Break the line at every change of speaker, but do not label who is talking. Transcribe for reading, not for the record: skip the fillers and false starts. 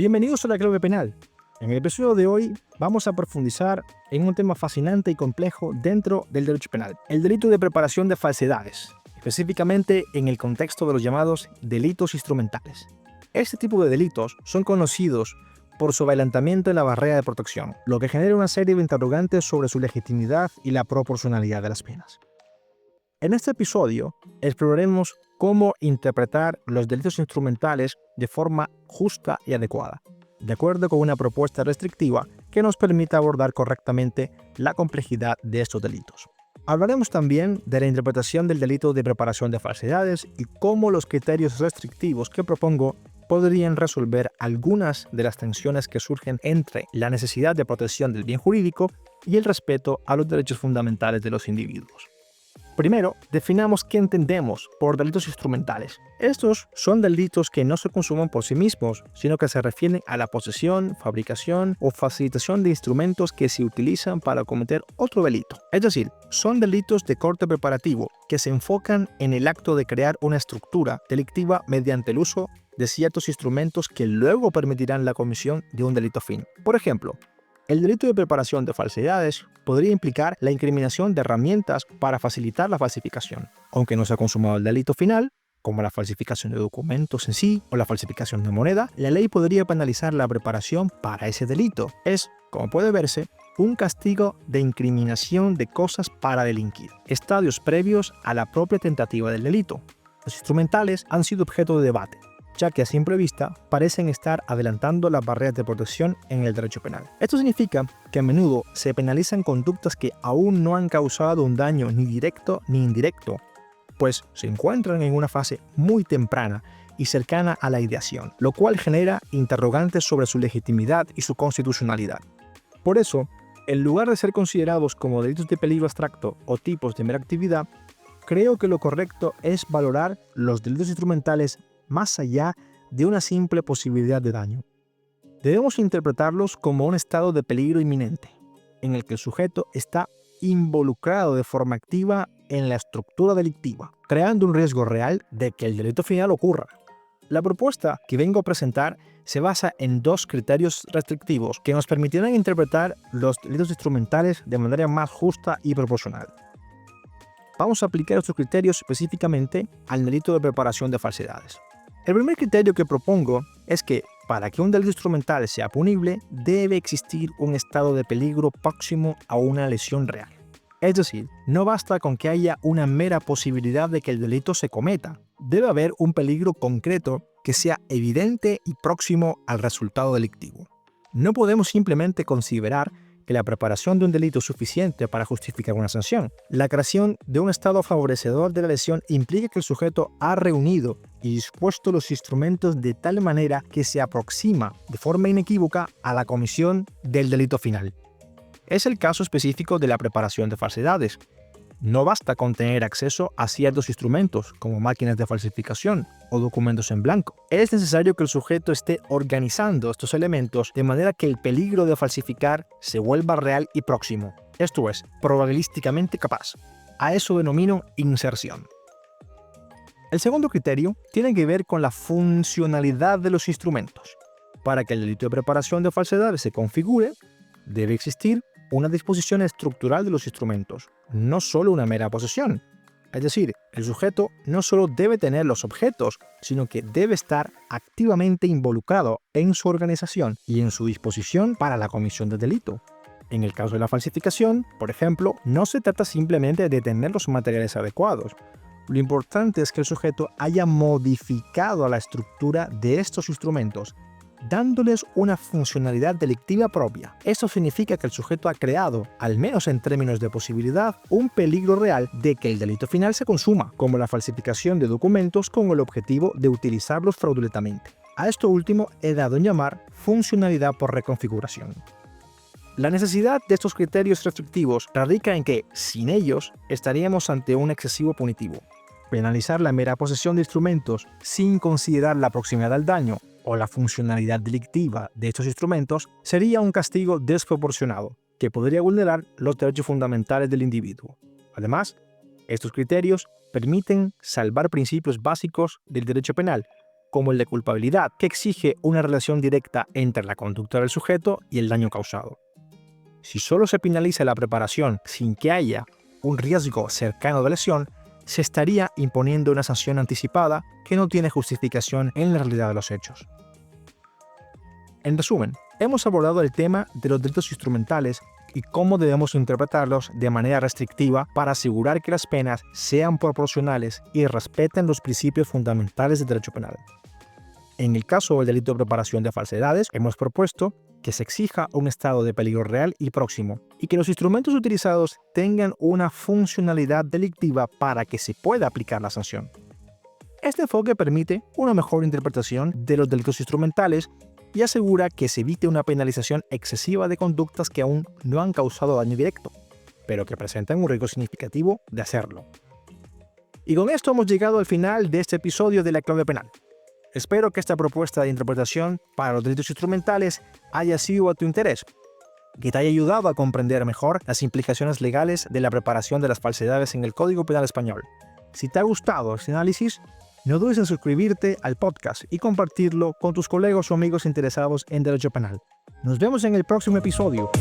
Bienvenidos a la Clave Penal. En el episodio de hoy vamos a profundizar en un tema fascinante y complejo dentro del derecho penal, el delito de preparación de falsedades, específicamente en el contexto de los llamados delitos instrumentales. Este tipo de delitos son conocidos por su adelantamiento en la barrera de protección, lo que genera una serie de interrogantes sobre su legitimidad y la proporcionalidad de las penas. En este episodio exploraremos cómo interpretar los delitos instrumentales de forma justa y adecuada, de acuerdo con una propuesta restrictiva que nos permita abordar correctamente la complejidad de estos delitos. Hablaremos también de la interpretación del delito de preparación de falsedades y cómo los criterios restrictivos que propongo podrían resolver algunas de las tensiones que surgen entre la necesidad de protección del bien jurídico y el respeto a los derechos fundamentales de los individuos. Primero, definamos qué entendemos por delitos instrumentales. Estos son delitos que no se consumen por sí mismos, sino que se refieren a la posesión, fabricación o facilitación de instrumentos que se utilizan para cometer otro delito. Es decir, son delitos de corte preparativo que se enfocan en el acto de crear una estructura delictiva mediante el uso de ciertos instrumentos que luego permitirán la comisión de un delito fin. Por ejemplo, el delito de preparación de falsedades podría implicar la incriminación de herramientas para facilitar la falsificación. Aunque no se ha consumado el delito final, como la falsificación de documentos en sí o la falsificación de moneda, la ley podría penalizar la preparación para ese delito. Es, como puede verse, un castigo de incriminación de cosas para delinquir, estadios previos a la propia tentativa del delito. Los instrumentales han sido objeto de debate, ya que a simple vista parecen estar adelantando las barreras de protección en el derecho penal. Esto significa que a menudo se penalizan conductas que aún no han causado un daño ni directo ni indirecto, pues se encuentran en una fase muy temprana y cercana a la ideación, lo cual genera interrogantes sobre su legitimidad y su constitucionalidad. Por eso, en lugar de ser considerados como delitos de peligro abstracto o tipos de mera actividad, creo que lo correcto es valorar los delitos instrumentales más allá de una simple posibilidad de daño. Debemos interpretarlos como un estado de peligro inminente, en el que el sujeto está involucrado de forma activa en la estructura delictiva, creando un riesgo real de que el delito final ocurra. La propuesta que vengo a presentar se basa en dos criterios restrictivos que nos permitirán interpretar los delitos instrumentales de manera más justa y proporcional. Vamos a aplicar estos criterios específicamente al delito de preparación de falsedades. El primer criterio que propongo es que, para que un delito instrumental sea punible, debe existir un estado de peligro próximo a una lesión real. Es decir, no basta con que haya una mera posibilidad de que el delito se cometa. Debe haber un peligro concreto que sea evidente y próximo al resultado delictivo. No podemos simplemente considerar que la preparación de un delito es suficiente para justificar una sanción. La creación de un estado favorecedor de la lesión implica que el sujeto ha reunido y dispuesto los instrumentos de tal manera que se aproxima de forma inequívoca a la comisión del delito final. Es el caso específico de la preparación de falsedades. No basta con tener acceso a ciertos instrumentos, como máquinas de falsificación o documentos en blanco. Es necesario que el sujeto esté organizando estos elementos de manera que el peligro de falsificar se vuelva real y próximo, esto es, probabilísticamente capaz. A eso denomino inserción. El segundo criterio tiene que ver con la funcionalidad de los instrumentos. Para que el delito de preparación de falsedades se configure, debe existir una disposición estructural de los instrumentos, no solo una mera posesión. Es decir, el sujeto no solo debe tener los objetos, sino que debe estar activamente involucrado en su organización y en su disposición para la comisión del delito. En el caso de la falsificación, por ejemplo, no se trata simplemente de tener los materiales adecuados. Lo importante es que el sujeto haya modificado la estructura de estos instrumentos, dándoles una funcionalidad delictiva propia. Esto significa que el sujeto ha creado, al menos en términos de posibilidad, un peligro real de que el delito final se consuma, como la falsificación de documentos con el objetivo de utilizarlos fraudulentamente. A esto último he dado en llamar funcionalidad por reconfiguración. La necesidad de estos criterios restrictivos radica en que, sin ellos, estaríamos ante un excesivo punitivo. Penalizar la mera posesión de instrumentos sin considerar la proximidad al daño o la funcionalidad delictiva de estos instrumentos sería un castigo desproporcionado que podría vulnerar los derechos fundamentales del individuo. Además, estos criterios permiten salvar principios básicos del derecho penal, como el de culpabilidad, que exige una relación directa entre la conducta del sujeto y el daño causado. Si solo se penaliza la preparación sin que haya un riesgo cercano de lesión, se estaría imponiendo una sanción anticipada que no tiene justificación en la realidad de los hechos. En resumen, hemos abordado el tema de los delitos instrumentales y cómo debemos interpretarlos de manera restrictiva para asegurar que las penas sean proporcionales y respeten los principios fundamentales del derecho penal. En el caso del delito de preparación de falsedades, hemos propuesto que se exija un estado de peligro real y próximo, y que los instrumentos utilizados tengan una funcionalidad delictiva para que se pueda aplicar la sanción. Este enfoque permite una mejor interpretación de los delitos instrumentales y asegura que se evite una penalización excesiva de conductas que aún no han causado daño directo, pero que presentan un riesgo significativo de hacerlo. Y con esto hemos llegado al final de este episodio de La Clave Penal. Espero que esta propuesta de interpretación para los delitos instrumentales haya sido a tu interés, que te haya ayudado a comprender mejor las implicaciones legales de la preparación de las falsedades en el Código Penal Español. Si te ha gustado este análisis, no dudes en suscribirte al podcast y compartirlo con tus colegas o amigos interesados en derecho penal. Nos vemos en el próximo episodio.